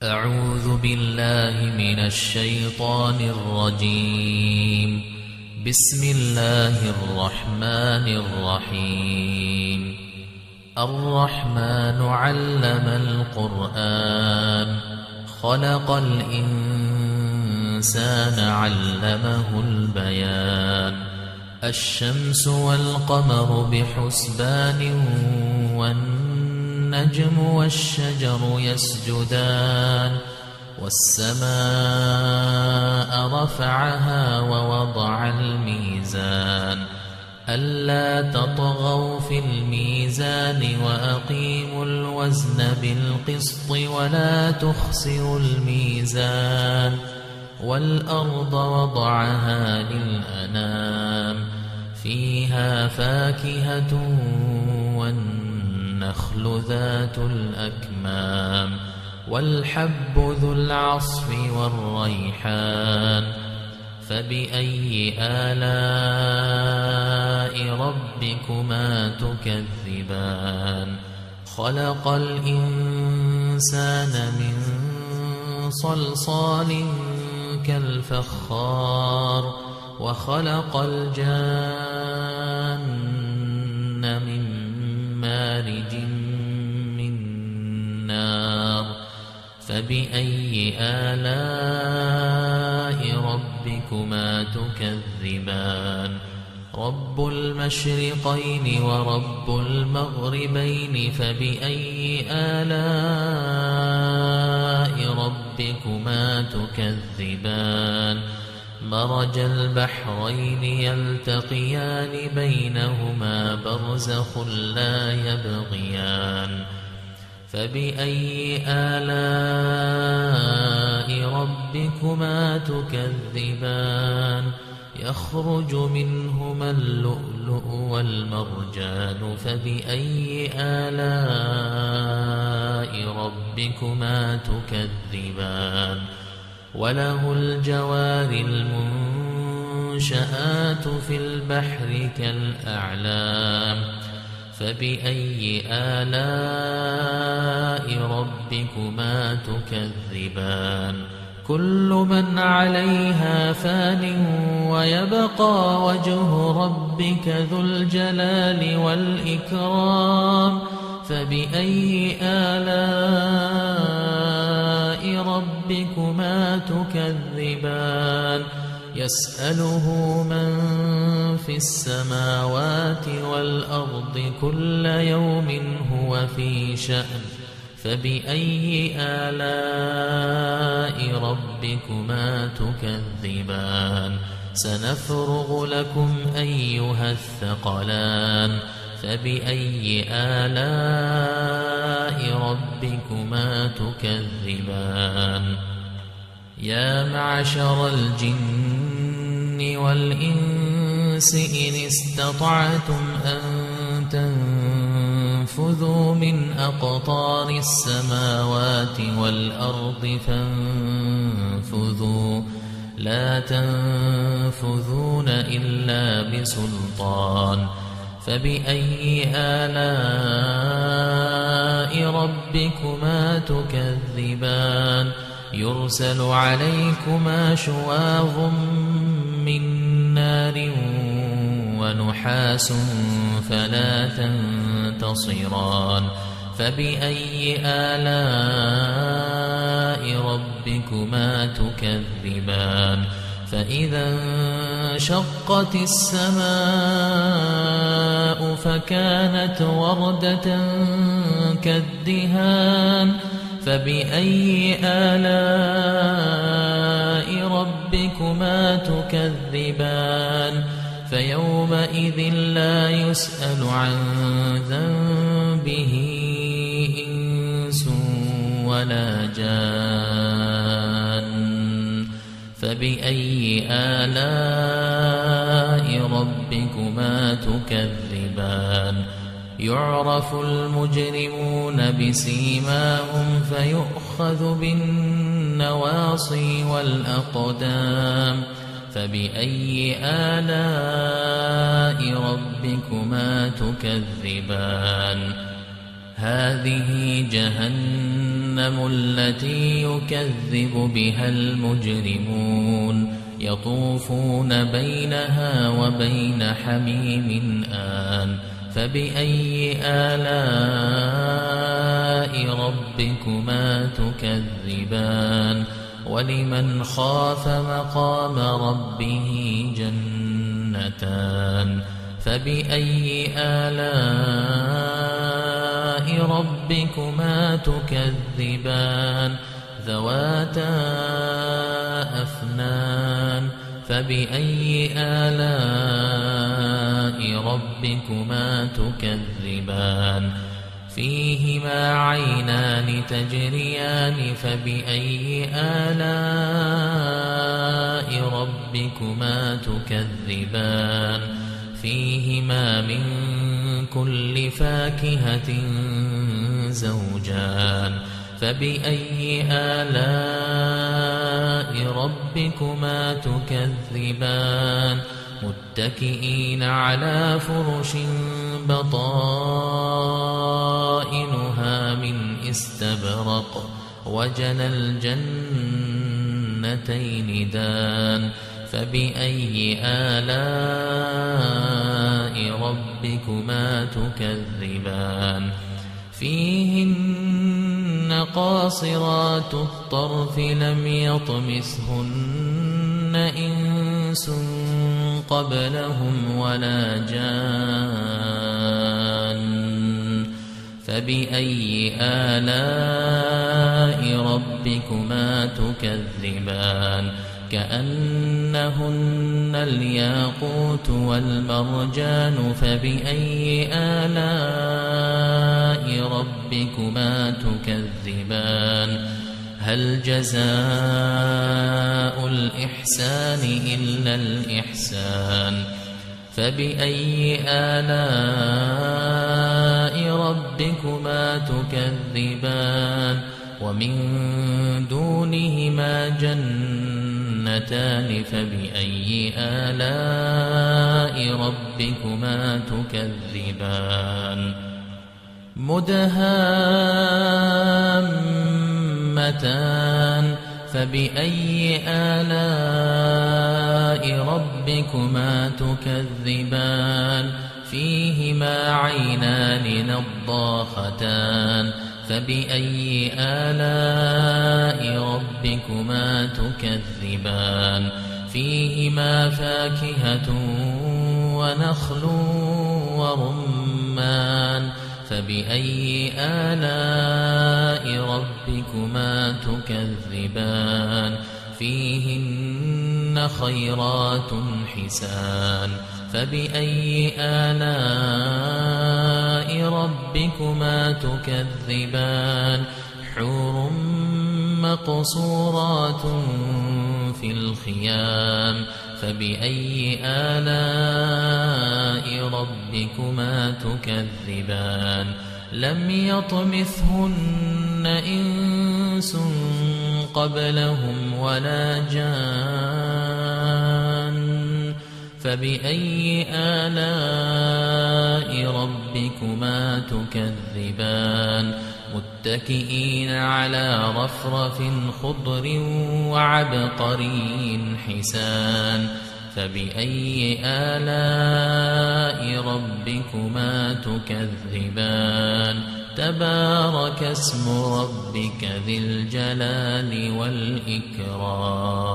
أعوذ بالله من الشيطان الرجيم. بسم الله الرحمن الرحيم. الرحمن علم القرآن خلق الإنسان علمه البيان. الشمس والقمر بحسبان والنجم والشجر يسجدان. والسماء رفعها ووضع الميزان ألا تطغوا في الميزان وأقيموا الوزن بالقسط ولا تخسروا الميزان. والأرض وضعها للأنام فيها فاكهة والنخل ذات الأكمام والحب ذو العصف والريحان. فبأي آلاء ربكما تكذبان؟ خلق الإنسان من صلصال كالفخار وخلق الجان من مارج من نار. فبأي آلاء ربكما تكذبان؟ رب المشرقين ورب المغربين. فبأي آلاء ربكما تكذبان؟ مرج البحرين يلتقيان بينهما برزخ لا يبغيان. فبأي آلاء ربكما تكذبان؟ يخرج منهما اللؤلؤ والمرجان. فبأي آلاء ربكما تكذبان؟ وله الجوار المنشآت في البحر كالأعلام. فبأي آلاء ربكما تكذبان؟ كل من عليها فان ويبقى وجه ربك ذو الجلال والإكرام. فبأي آلاء ربكما تكذبان؟ يسأله من في السماوات والأرض كل يوم هو في شأن. فبأي آلاء ربكما تكذبان؟ سنفرغ لكم أيها الثقلان. فبأي آلاء ربكما تكذبان؟ يا معشر الجن والإنس إن استطعتم أن تنفذوا من أقطار السماوات والأرض فانفذوا لا تنفذون إلا بسلطان. فبأي آلاء ربكما تكذبان؟ يرسل عليكما شواظ من نار ونحاس فلا تنتصران. فبأي آلاء ربكما تكذبان؟ فإذا انشقت السماء فكانت وردة كالدهان. فبأي آلاء ربكما تكذبان؟ فيومئذ لا يسأل عن ذنبه إنس ولا جان. فبأي آلاء ربكما تكذبان؟ يعرف المجرمون بسيماهم فيؤخذ بالنواصي والأقدام. فبأي آلاء ربكما تكذبان؟ هذه جهنم جهنم التي يكذب بها المجرمون يطوفون بينها وبين حميم آن فبأي آلاء ربكما تكذبان ولمن خاف مقام ربه جنتان فبأي آلاء ربكما تكذبان ذواتا أفنان فبأي آلاء ربكما تكذبان فيهما عينان تجريان فبأي آلاء ربكما تكذبان فيهما من كل فاكهة زوجان فبأي آلاء ربكما تكذبان متكئين على فرش بطائنها من استبرق وجنى الجنتين دان فبأي آلاء ربكما تكذبان فيهن قاصرات الطرف لم يطمثهن إنس قبلهم ولا جان فبأي آلاء ربكما تكذبان كأنهن الياقوت والمرجان فبأي آلاء ربكما تكذبان هل جزاء الإحسان إلا الإحسان فبأي آلاء ربكما تكذبان ومن دونهما جنتان فبأي آلاء ربكما تكذبان مدهامتان فبأي آلاء ربكما تكذبان فيهما عينان نضاختان فبأي آلاء ربكما تكذبان فيهما فاكهة ونخل ورمان فبأي آلاء ربكما تكذبان فيهن خيرات حسان فبأي آلاء ربكما تكذبان حور مقصورات في الخيام فبأي آلاء ربكما تكذبان لم يطمثهن إنس قبلهم ولا جان فبأي آلاء ربكما تكذبان متكئين على رفرف خضر وعبقري حسان فبأي آلاء ربكما تكذبان تبارك اسم ربك ذي الجلال والإكرام